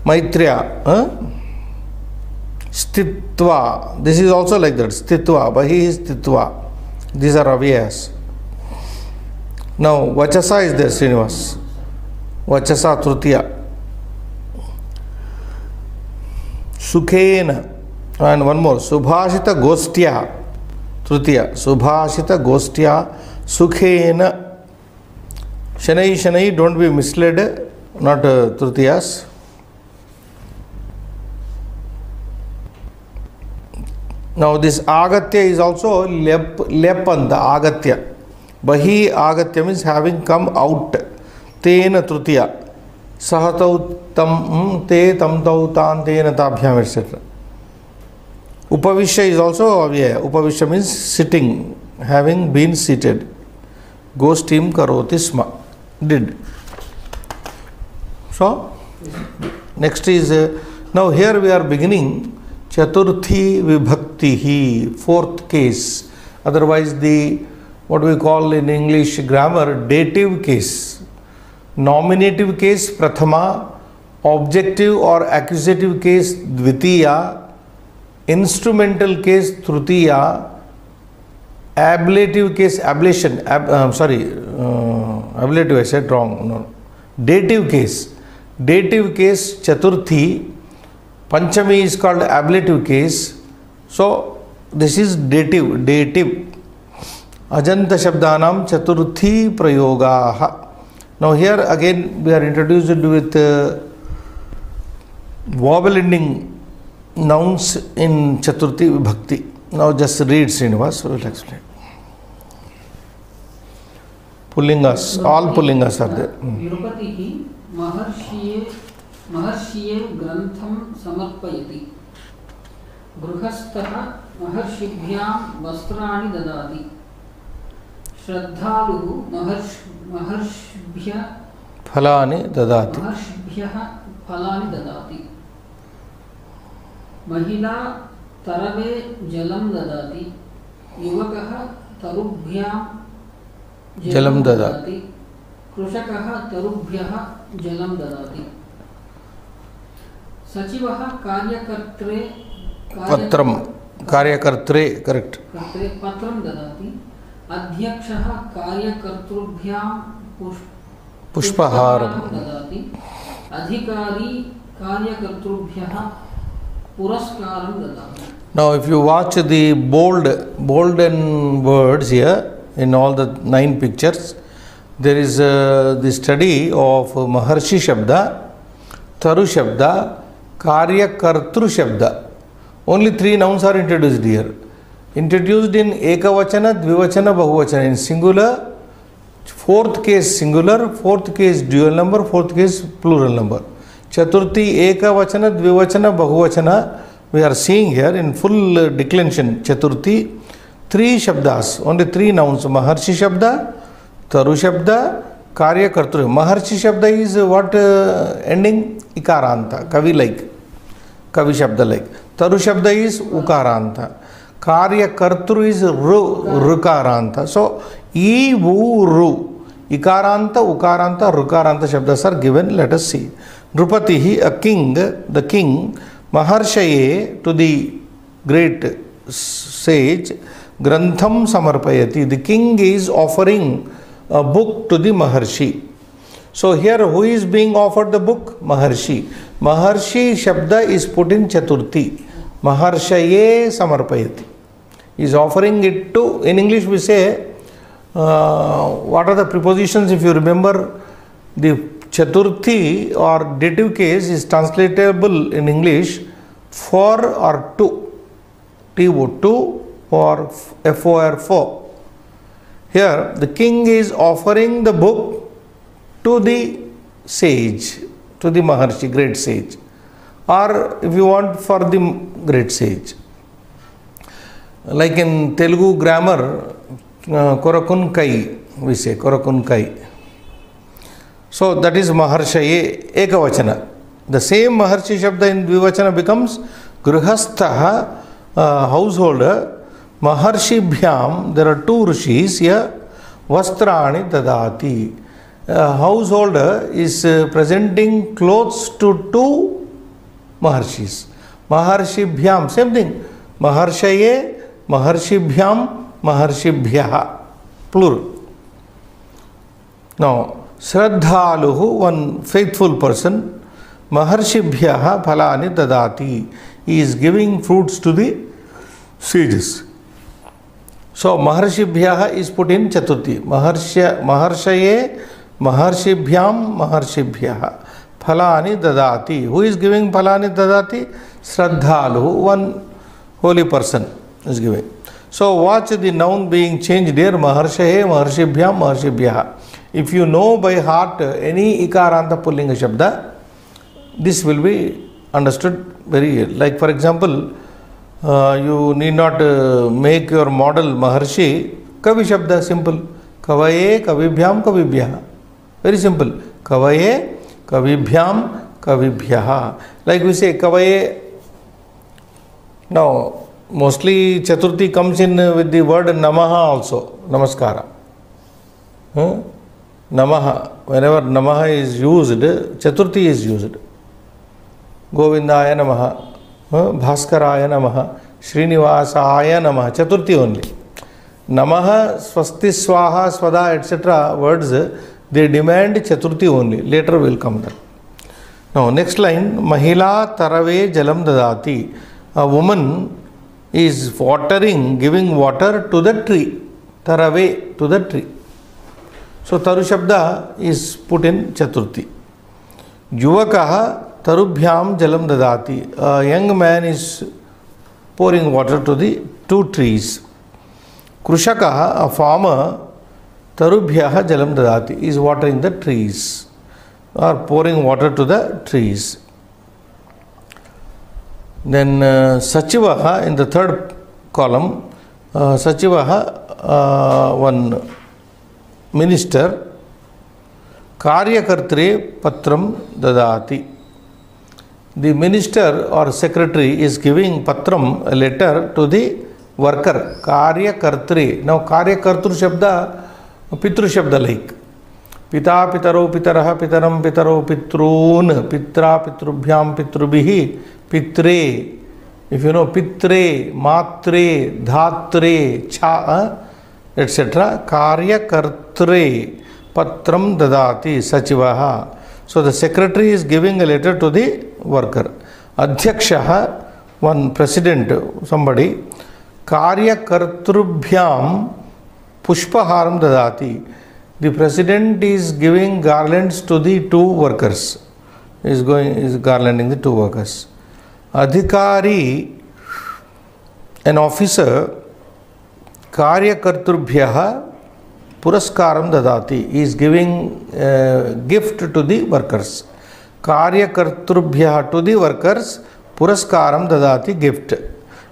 Maitreya. Stitva. This is also like that. Stitva. Bahi is Stitva. These are avyas. Now, Vachasa is there, Srinivas. Vachasa Trutiya. Sukhena. And one more. Subhashita Gostya. Trutiya. Subhashita Gostya. Sukhena. Shanai, Shanai, don't be misled. Not Trutiyas. Now this Agatya is also Lepanta, Agatya. Bahi Agatya means having come out. Tena Trutiya. Sahatau tam te tam tau tan tena tabhyam etc. Upavishya is also avyaya. Upavishya means sitting, having been seated. Gostim karoti sma. Did. So, next is, now here we are beginning Chaturthi Vibhakti, fourth case. Otherwise the, what we call in English grammar, dative case. Nominative case, Prathama. Objective or accusative case, Dvitiya. Instrumental case, Trutiya. Ablative case, ablation, ablative I said wrong. No. Dative case. Dative case, Chaturthi. Panchami is called ablative case. So, this is dative. Dative. Ajanta Shabdanam Chaturthi Prayogaha. Now, here again we are introduced with vowel ending nouns in Chaturthi Vibhakti. Now, just read Srinivas, we will explain. Pullingas, all Pullingas are there. Nirupatihi Maharshiye Grantham Samarpayati. Gruhastaha Maharshibhyam Vastrani Dadati. Shraddhaluhu Maharshibhya Phalani Dadati. Maharshibhya Phalani Dadati. Mahila Tarave Jalam Dadati. Yuvakaha Tarubhyam Jalam Dadati. Krushakaha Tarubhyaha Jalam Dadati. Sachivaha Karyakartre Patram. Karyakartre, correct. Patram Dadati. अध्यक्षः कार्यकर्तृभ्यां पुष्पहारं ददाति अधिकारी कार्यकर्तृभ्यः पुरस्कारं ददाति. Now if you watch the bolden words here in all the 9 pictures, there is the study of Maharshi Shabda, Taru Shabda, Karya Kartru Shabda. Only 3 nouns are introduced here. Introduced in Ekavachana, Dvivachana, Bahuvachana. In singular, 4th case singular, 4th case dual number, 4th case plural number. Chaturthi, Ekavachana, Dvivachana, Bahuvachana. We are seeing here in full declension. Chaturthi, 3 Shabdas, only 3 nouns. Maharshi Shabda, Taru Shabda, Karya Kartru. Maharshi Shabda is what ending? Ikaranta, Kavi like. Kavi Shabda like. Taru Shabda is Ukaranta. Karya Kartru is Rukaranta. So, E, Vu, Ru. Ikaranta, Ukaranta, Rukaranta Shabdas are given. Let us see. Drupatihi, a king, the king, Maharshaye, to the great sage, Grantham Samarpayati. The king is offering a book to the Maharshi. So here who is being offered the book? Maharshi. Maharshi Shabda is put in Chaturthi. Maharshaye Samarpayati. He is offering it to, in English we say, what are the prepositions? If you remember, the Chaturthi or dative case is translatable in English for or to. To or for for. Here the king is offering the book to the sage, to the Maharshi, great sage, or if you want, for the great sage. Like in Telugu grammar, Korakun Kai, we say Korakun Kai. So that is Maharshaye Ekavachana. The same Maharshi Shabda in Dvivachana becomes Grihastha, householder. Maharshi Bhyam, there are 2 rishis here. Vastrani Dadati. Householder is presenting clothes to 2 Maharshis. Maharshi Bhyam, same thing. Maharshaye, Maharshi Bhyam, Maharshi Bhyaha. Plural. Now, Shraddhaluhu, one faithful person, Maharshibhyaha phalani dadati. He is giving fruits to the sages. So, Maharshibhyaha is put in Chaturthi. Maharshaye, Maharshibhyam, Maharshibhyaha. Phalani dadati. Who is giving phalani dadati? Shraddhaluhu, one holy person is giving. So, watch the noun being changed here. Maharshaye, Maharshibhyam, Maharshibhyaha. If you know by heart any Ikaranta Pullinga Shabda, this will be understood very well. Like for example, you need not make your model Maharshi, Kavi Shabda, simple. Kavaye, Kavibhyam, Kavibhyaha. Very simple. Kavaye, Kavibhyam, Kavibhyaha. Like we say Kavaye. Now, mostly Chaturthi comes in with the word Namaha also, Namaskara. Namaha, whenever Namaha is used, Chaturthi is used. Govindaya Namaha, Bhaskaraya Namaha, Srinivasaya Namaha, Chaturthi only. Namaha, Swasti, Swaha, Swada, etc. words, they demand Chaturthi only. Later will come that. Now, next line, Mahila Tarave Jalam Dadati. A woman is watering, giving water to the tree. Tarave, to the tree. So, Taru Shabda is put in Chaturthi. Yuvakaha Tarubhyam Jalam Dadati. A young man is pouring water to the 2 trees. Krushakaha, a farmer, Tarubhyaha Jalam Dadati, is watering the trees or pouring water to the trees. Then Sachivaha in the 3rd column, Sachivaha, one minister, Karyakartre Patram Dadati. The minister or secretary is giving Patram, a letter, to the worker, Karyakartre. Now, Karyakartru Shabda, Pitru Shabda like. Pita Pitaro Pitaraha Pitaram Pitaro Pitrun, Pitra Pitrubhyam Pitrubhihi, Pitre. If you know Pitre, Matre, Dhatre, Cha, etc. Karya kartre patram dadati sachivaha. So the secretary is giving a letter to the worker. Adhyakshaha, one president, somebody. Karya kartrubhyam pushpaharam dadati. The president is giving garlands to the two workers. Is garlanding the two workers. Adhikari, an officer, karya kartrubhyaha puraskaram dadati, is giving gift to the workers. Karya kartrubhyaha, to the workers, puraskaram dadati, gift,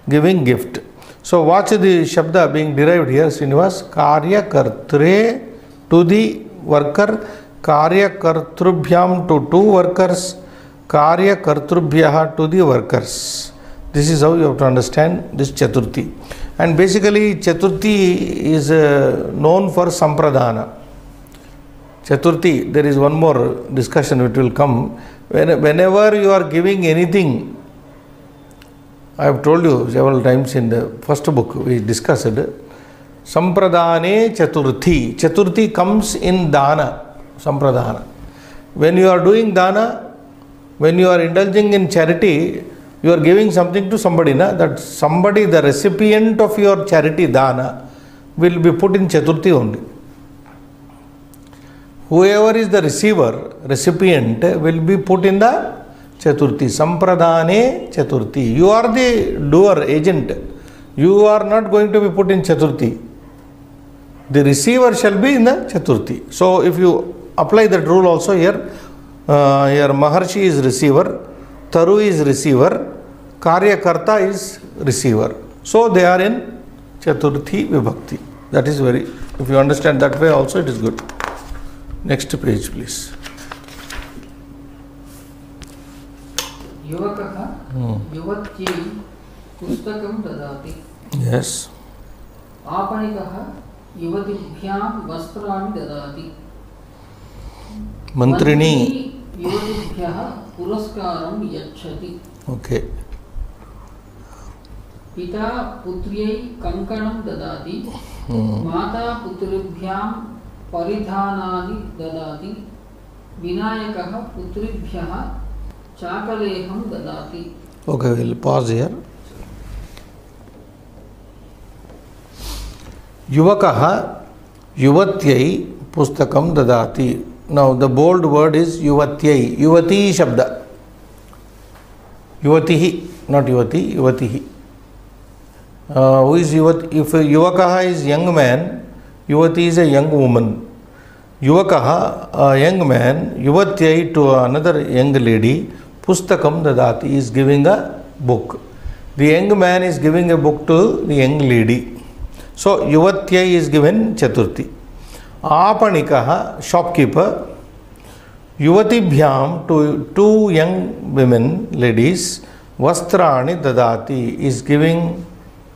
giving gift. So watch the shabda being derived here, Srinivas. Karya kartre, to the worker, karya kartrubhyam, to two workers, karya kartrubhyaha, to the workers. This is how you have to understand this Chaturthi. And basically Chaturthi is known for Sampradana. Chaturthi, there is one more discussion which will come. Whenever you are giving anything, I have told you several times in the first book we discussed, Sampradane Chaturthi. Chaturthi comes in Dana. Sampradana. When you are doing dana, when you are indulging in charity, you are giving something to somebody, that somebody, the recipient of your charity dana, will be put in Chaturthi only. Whoever is the receiver, recipient, will be put in the Chaturthi. Sampradane Chaturthi. You are the doer, agent. You are not going to be put in Chaturthi. The receiver shall be in the Chaturthi. So if you apply that rule also here, here Maharshi is receiver, Taru is receiver, Karyakarta is receiver. So they are in Chaturthi Vibhakti. That is very, if you understand that way also, it is good. Next page please. Yuvakaha yuvatyai pustakam dadati. Yes. Apanikaha yuvatibhyam vastrani dadati. Mantrini yuvatibhyaha puraskaram yachati. Okay. Pita putriyai kankanam dadati. Mata putribhyam paridhanani dadati. Vinayakaha putribhyaha chakaleham dadati. Okay, we will pause here. Yuvakaha yuvatyai pustakam dadati. Now the bold word is yuvatyai. Yuvati shabda. Yuvatihi, not yuvati, yuvatihi. Who is yuvat? If yuvakaha is young man, yuvati is a young woman. Yuvakaha, a young man, yuvatyai to another young lady, pustakam dadati, is giving a book. The young man is giving a book to the young lady. So yuvatyai is given Chaturthi. Apanikaha, shopkeeper, yuvatibhyam, to two young women, ladies, vastrani dadati, is giving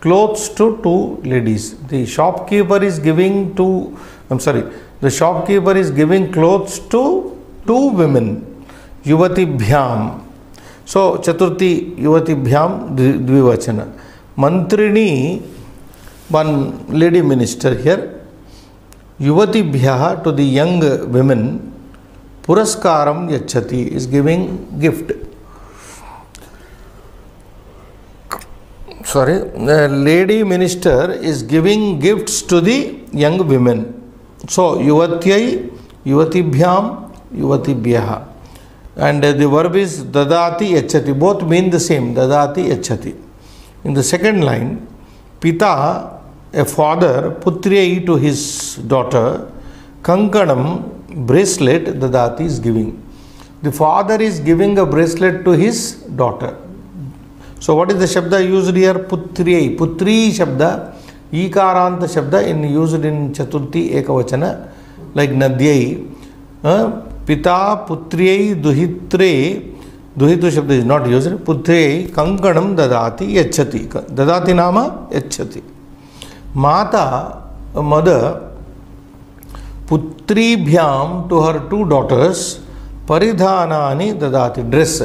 clothes to two ladies. The shopkeeper is giving the shopkeeper is giving clothes to two women, yuvatibhyam. So Chaturthi yuvatibhyam dvivachana. Mantrini, one lady minister here, yuvatibhyaha, to the young women, puraskaram yachati, is giving gift. The lady minister is giving gifts to the young women. So yuvatyai, yuvatibhyam, yuvatibhyaha. And the verb is dadati yachati. Both mean the same, dadati yachati. In the second line, pita, a father, putriyai, to his daughter, kankanam, bracelet, dadati, is giving. The father is giving a bracelet to his daughter. So what is the shabda used here? Putriyai. Putri shabda, ikaranta shabda, used in Chaturthi ekavachana, like nadyai. Pita putriyai duhitre, duhitu shabda is not used. Putriyai kankanam dadati yachati. Dadati nama yachati. Mata, a mother, putribhyam, to her two daughters, paridhanani dadati, dress.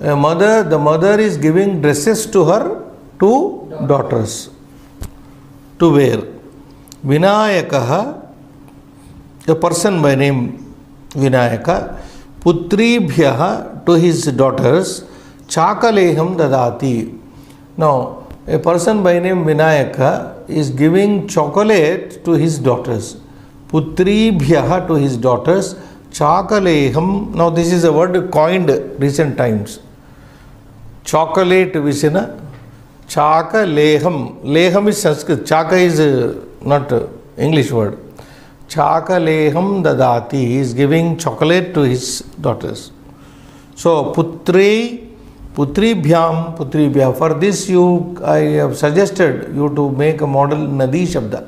A mother, the mother is giving dresses to her two daughters to wear. Vinayakaha, a person by name Vinayaka, Putribhyaha, to his daughters, Chakaleham dadati. Now, a person by name Vinayaka is giving chocolate to his daughters. Putribhyaha, to his daughters, Chakaleham. Now, this is a word coined recent times. Chocolate Visina, Chakaleham. Leham is Sanskrit. Chaka is not English word. Chakaleham dadati. He is giving chocolate to his daughters. So, putribhyam. For this, I have suggested you to make a model Nadi Shabda.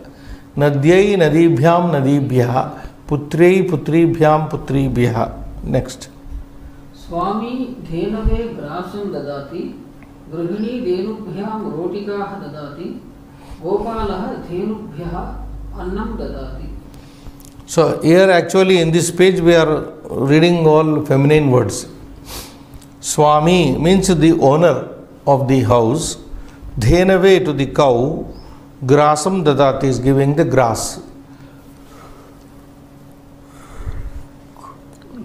Nadyai, Nadibhyam, Nadibhyaha. Putribhyam, Putribhyaha. Next. Swami dhenave grasam dadati, grihini dhenubhyam rotikaha dadati, gopalaha dhenubhyaha annam dadati. So here actually in this page we are reading all feminine words. Swami means the owner of the house. Dhenave, to the cow. Grasam dadati is giving the grass.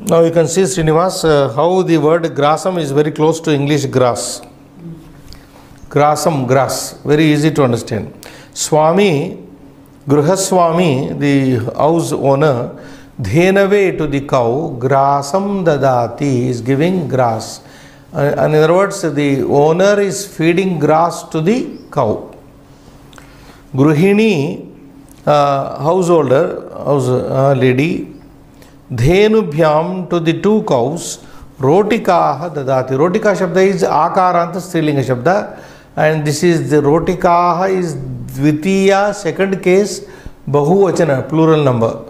Now you can see, Srinivas, how the word grasam is very close to English grass. Grasam, grass. Very easy to understand. Swami, Grihaswami, the house owner, Dhenave, to the cow, Grasam dadati, is giving grass. In other words, the owner is feeding grass to the cow. Gruhini, householder, lady, Dhenubhyam, to the two cows, Rotikaha dadati. Rotika Shabda is Akaranta Strilinga Shabda, and this is the Rotikaha is Dvitiya, second case, Bahuvachana, plural number.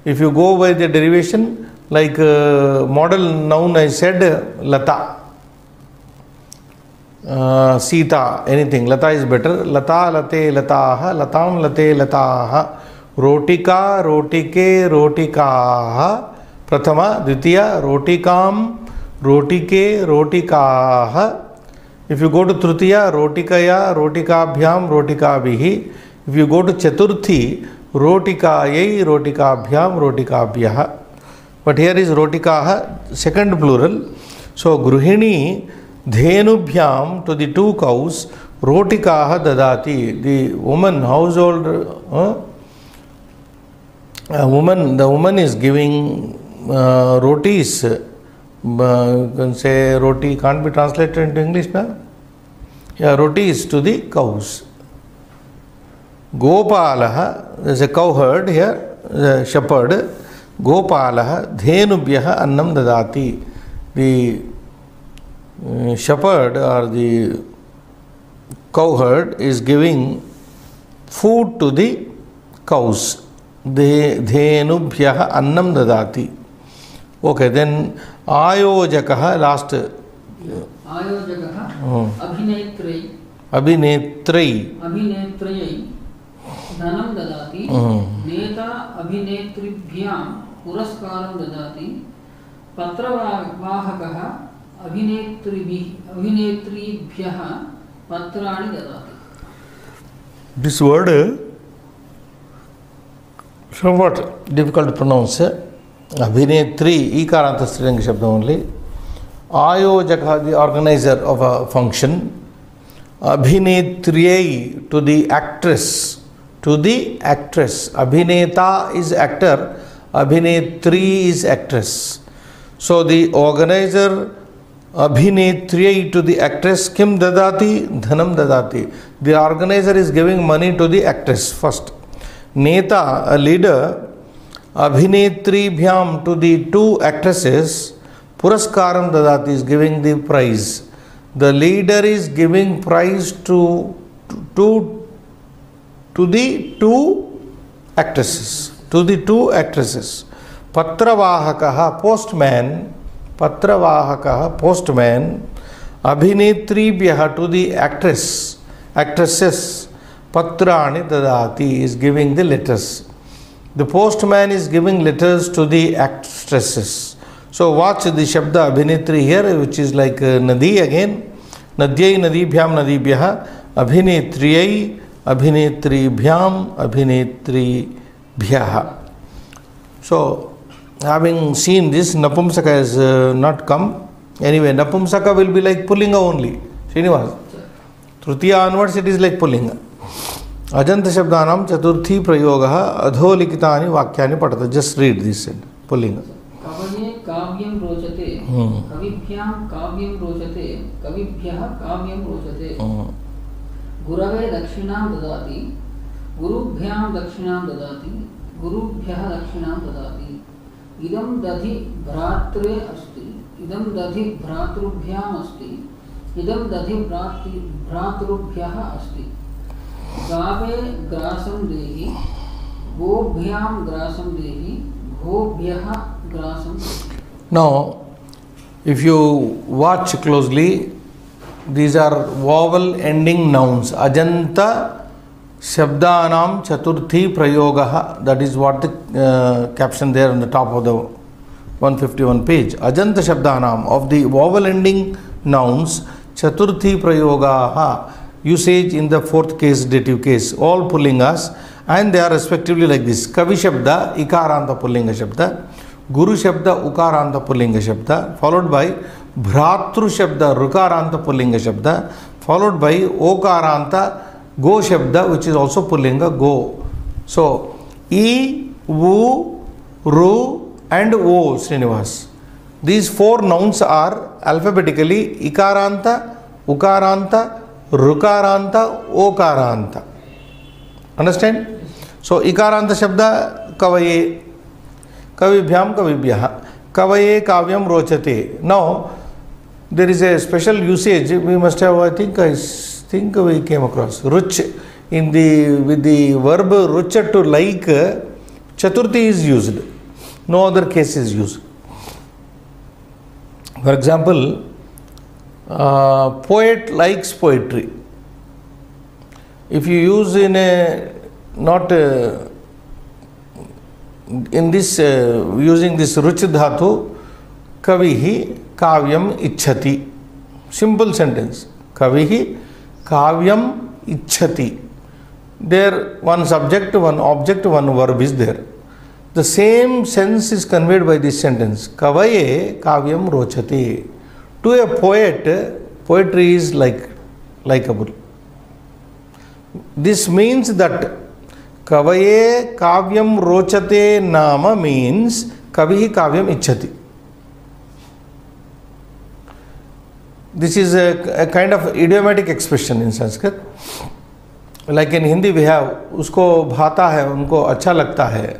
If you go by the derivation, like model noun I said, Lata, Sita, anything. Lata is better. Lata, late, lataha, latam, late, lataha. Rotika, rotike, rotikaha. Prathama, Dvitiya, rotikam, rotike, rotikaha. If you go to Trutiya, rotikaya, rotikabhyam, rotikabhihi. If you go to Chaturthi, rotikayai, rotikabhyam, rotikabhyaha. But here is rotikaha, second plural. So, Gruhini, Dhenubhyam, to the two cows, Rotikaha dadati. The woman, household, the woman is giving rotis. You can say roti can't be translated into English now. Yeah, rotis to the cows. Gopalaha, there is a cow herd here, a shepherd. Gopalaha, Dhenubhyaha annam dadati. The shepherd or the cow herd is giving food to the cows. Dhenubhyaha annam dadati. Okay, then Ayojakaha, last. Ayojakaha, Abhinetrai. Abhinetrayai, Dhanam dadati. Neta Abhinetribhyam, Puraskaram dadati. Patravahakaha, Abhinetribhyaha, Patrani dadati. This word somewhat difficult to pronounce. Abhinetri, Ikaranta Strilinga Shabda only. Ayojaka, the organizer of a function. Abhinetriyai, to the actress. Abhineta is actor, Abhinetri is actress. So the organizer, Abhinetriyai, to the actress, Kim dadati? Dhanam dadati. The organizer is giving money to the actress first. Neta, a leader, Abhinetribhyam, to the two actresses, Puraskaram dadati, is giving the prize. The leader is giving prize to the two actresses. Patravahakaha, postman. Abhinetribhyaha, to the actresses. Patrani dadati, is giving the letters. The postman is giving letters to the actresses. So watch the Shabda Abhinetri here, which is like Nadi again. Nadyai, Nadibhyam, Nadibhyaha. Abhinetriyai, Abhinetribhyam, Abhinetribhyah. So, having seen this, Napumsaka has not come. Anyway, Napumsaka will be like Pullinga only. Srinivas. Trutiya onwards it is like Pullinga. Ajanta Shabdanam Chaturthi Prayogaha Adholikitani Vakyani Patata. Just read this in Pullinga. Kavaye kavyam rochate, kavibhyam kavyam rochate, kavibhyah kavyam rochate. Gurave dakshinam dadati, gurubhyam dakshinam dadati, gurubhyah dakshinam dadati. Idam dadhi bhratre asti, idam dadhi bhratrubhyam asti, idam dadhi bhratrubhyah asti. Gave grasam dehi, gobhyam grasam dehi, gobhyah grasam dehi. Now, if you watch closely, these are vowel ending nouns. Ajanta Shabdanam Chaturthi Prayogaha. That is what the caption there on the top of the 151 page. Ajanta Shabdanam, of the vowel ending nouns, Chaturthi Prayogaha. Usage in the fourth case, dative case, all Pullingas, and they are respectively like this. Kavi Shabda, Ikaranta Pullinga Shabda. Guru Shabda, Ukaranta Pullinga Shabda. Followed by Bhratru Shabda, Rukaranta Pullinga Shabda. Followed by Okaranta, Go Shabda, which is also Pullinga, Go. So, E, Vu, Ru, and O, Srinivas. These four nouns are alphabetically Ikaranta, Ukaranta, Rukaranta, Okaranta. Understand? So, Ikaranta Shabda, Kavaye, Kavibhyam, Kavibhyah. Kavaye, Kavyam, Rochate. Now, there is a special usage we must have, I think we came across. Ruch, with the verb rucha, to like, Chaturthi is used. No other case is used. For example, poet likes poetry. If you use in a not in this using this ruch dhatu, kavihi kavyam ichhati. Simple sentence. Kavihi kavyam ichhati. There one subject, one object, one verb is there. The same sense is conveyed by this sentence. Kavaye kavyam rochati. To a poet, poetry is likable. This means that Kavaye kavyam rochate nama means kavihi kavyam ichhati. This is a kind of idiomatic expression in Sanskrit. Like in Hindi we have, usko bhata hai, unko अच्छा लगता है.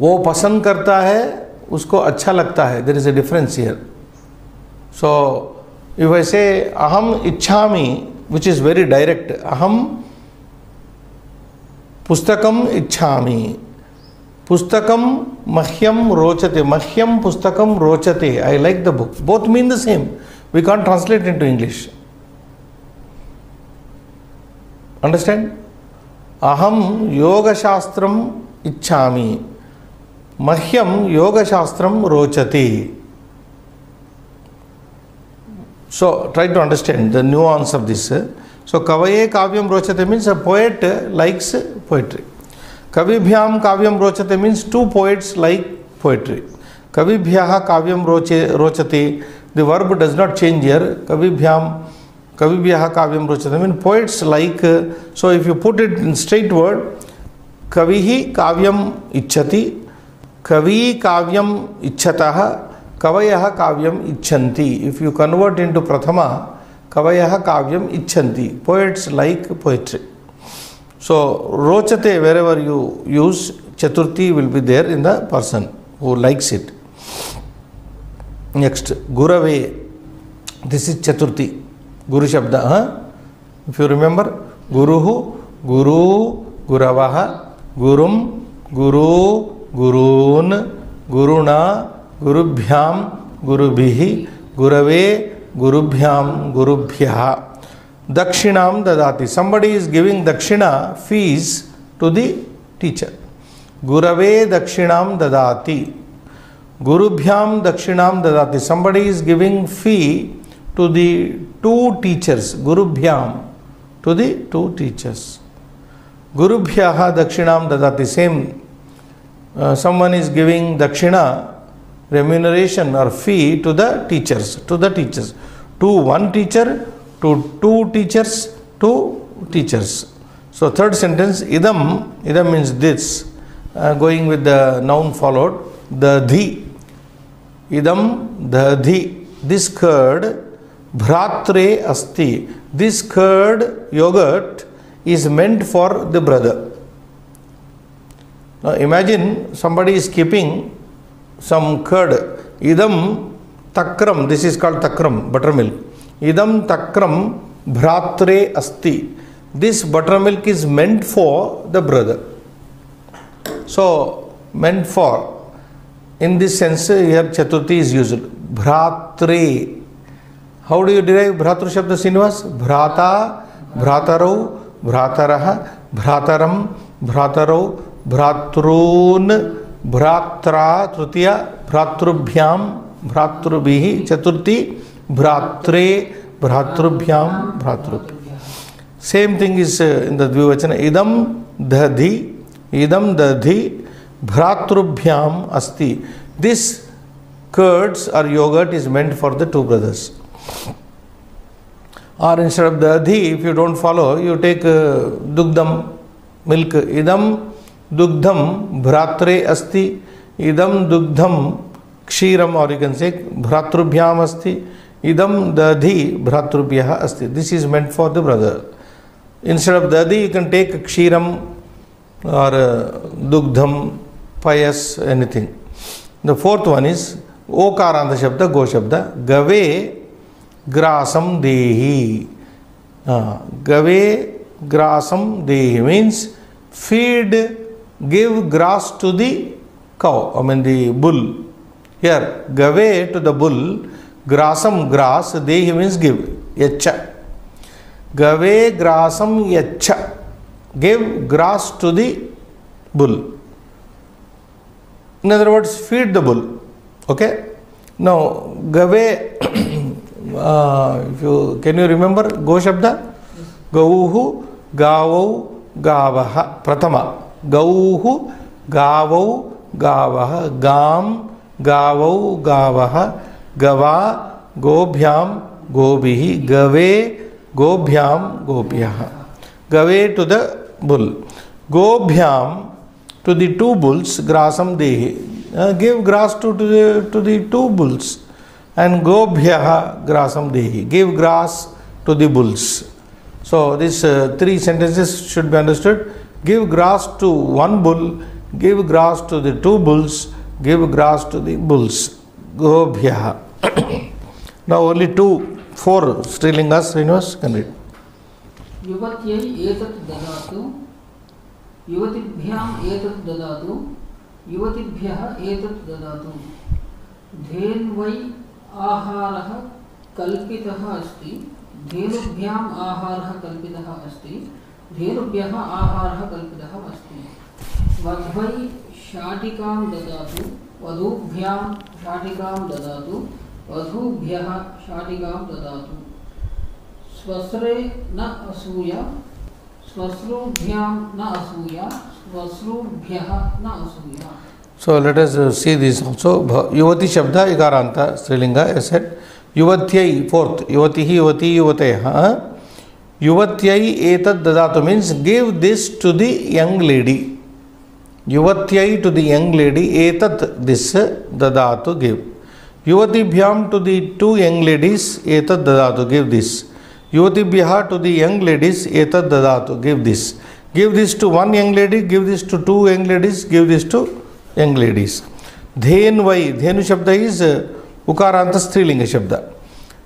वो पसंद करता है, उसको अच्छा लगता है. There is a difference here. So, if I say aham ichhami, which is very direct, aham pustakam ichhami, pustakam mahyam rochate, mahyam pustakam rochate, I like the book. Both mean the same. We can't translate into English. Understand? Aham yoga shastram ichhami, mahyam yoga shastram rochate. So, try to understand the nuance of this. So, Kavaye kavyam rochate means a poet likes poetry. Kavibhyam kavyam rochate means two poets like poetry. Kavibhyah kavyam rochate, the verb does not change here. Kavibhyah kavyam rochate means poets like. So, if you put it in straight word, Kavihi kavyam ichhati, Kavi kavyam ichhataha, Kavayaha kavyam ichhanti. If you convert into Prathama, Kavayaha kavyam ichhanti. Poets like poetry. So, rochate, wherever you use, Chaturthi will be there in the person who likes it. Next, Gurave. This is Chaturthi. Guru Shabda. If you remember, Guruhu, Guru, Guravaha, Gurum, Guru, Gurun, Guruna, Gurubhyam, Gurubhihi, Gurave, Gurubhyam, Gurubhyah. Dakshinam dadati. Somebody is giving dakshina, fees, to the teacher. Gurave dakshinam dadati. Gurubhyam dakshinam dadati. Somebody is giving fee to the two teachers. Gurubhyam, to the two teachers. Gurubhyaha dakshinam dadati. Same, someone is giving dakshina, remuneration or fee to the teachers. To one teacher, to two teachers, to teachers. So third sentence, idam means this, going with the noun followed, the dhi. Idam dhi. This curd, bhratre asti. This curd, yogurt, is meant for the brother. Now imagine somebody is keeping some curd. Idam takram, this is called takram, buttermilk. Idam takram bhratre asti. This buttermilk is meant for the brother. So, meant for, in this sense, here Chaturthi is used. Bhratre. How do you derive Bhratru Shabda, Srinivas? Bhrata, Bhratarau, Bhrataraha, Bhrataram, Bhratarau, Bhratrun, Bhratra, Trutiya, Bhratrubhyam, Bhratrubhihi, Chaturthi, Bhratre, Bhratrubhyam, Bhratru. Same thing is in the Dvivachana. Idam dadhi, Bhratrubhyam asti. This curds or yogurt is meant for the two brothers. Or instead of dadhi, if you don't follow, you take dugdam, milk. Idam dugdham bhratre asti. Idam dugdham kshiram, or you can say bhratrubhyam asti. Idam dadhi bhratrubhyah asti. This is meant for the brother. Instead of dadhi, you can take kshiram or dugdham, payas, anything. The fourth one is okaranta shabda, go shabda. Gave grasam dehi. Gave grasam dehi means feed, give grass to the cow, the bull. Here, gave to the bull, grasam, grass, dehi means give, yacha. Gave grasam yacha. Give grass to the bull. In other words, feed the bull. Okay? Now, gave, can you remember Go Shabda? Gauhu, Gavau, Gavaha. Pratama. Gauhu, Gavau, Gavaha. Gam, Gavau, Gavaha. Gava, Gobhyam, Gobihi. Gave, Gobhyam, Gopyaha. Gave to the bull. Gobhyam to the two bulls, grasam dehi. Give grass to the two bulls. And Gobhyaha grasam dehi. Give grass to the bulls. So these three sentences should be understood. Give grass to one bull, give grass to the two bulls, give grass to the bulls. Gobhyaha. Now only four Strilingas, Srinivas, can read. Yuvatyai etat dadatu, yuvatibhyam etat dadatu, yuvatibhyaha etat dadatu. Dhenvai aharaha kalpitaha asti, dhenubhyam aharaha kalpitaha asti, dhenubhyaha aharaha kalpitaha asti. Vadvai shatikam dadatu, vadubhyam shatikam dadatu, vadubhyaha shatikam dadatu. Swasre na asuya, swasrubhyam na asuya, swasrubhyaha na asuya. So let us see this also. Yuvati Shabda Ikaranta Strilinga, I said. Yuvatyai, fourth. Yuvatihi, Yuvati, Yuvateha. Yuvatyai etat dadatu means give this to the young lady. Yuvatyai to the young lady, etat this dadatu give. Yuvatibhyam to the two young ladies, etat dadatu give this. Yuvatibhyaha to the young ladies, etat dadatu give this. Give this to one young lady, give this to two young ladies, give this to young ladies. Dhenvai, Dhenu Shabda is Ukaranta Strilinga Shabda.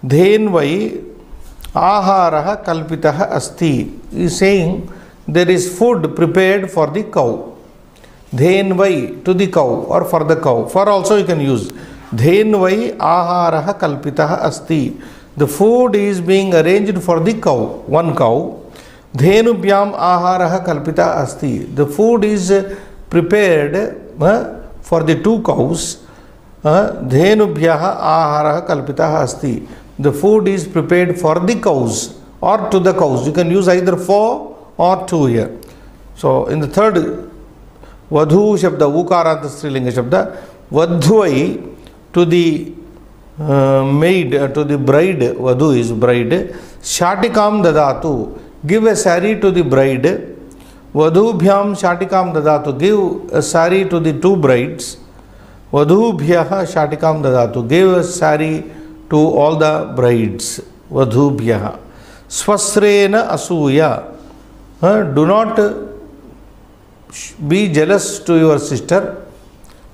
Dhenvai aharaha kalpitaha asti is saying there is food prepared for the cow. Dhenvai to the cow or for the cow. For also you can use. Dhenvai aharaha kalpitaha asti. The food is being arranged for the cow, one cow. Dhenubhyam aharaha kalpita asti. The food is prepared for the two cows. Dhenubhyaha aharaha kalpita asti. The food is prepared for the cows. or to the cows. You can use either for or to here. So in the third, vadhu shabda, ukaranta strilinga shabda, vadhuvai, to the maid, to the bride, vadhu is bride, shatikam dadatu, give a sari to the bride, vadhubhyam shatikam dadatu, give a sari to the two brides, vadhubhyaha shatikam dadatu, give a sari to all the brides, vadhubhyaha. Swasrena asuya, do not be jealous to your sister.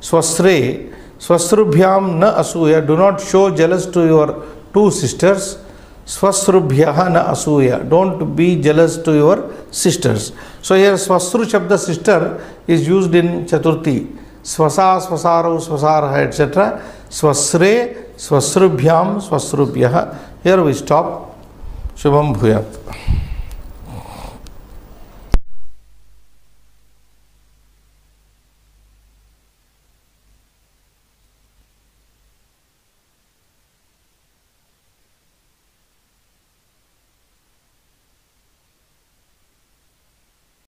Swasre, swasrubhyam na asuya, do not show jealous to your two sisters. Swasrubhyaha na asuya, don't be jealous to your sisters. So here swasru shabda sister is used in Chaturthi. Swasa, swasaro, swasaraha, etc. Swasre, swasrubhyam, swasrubhyaha. Here we stop. Shubham bhuyat.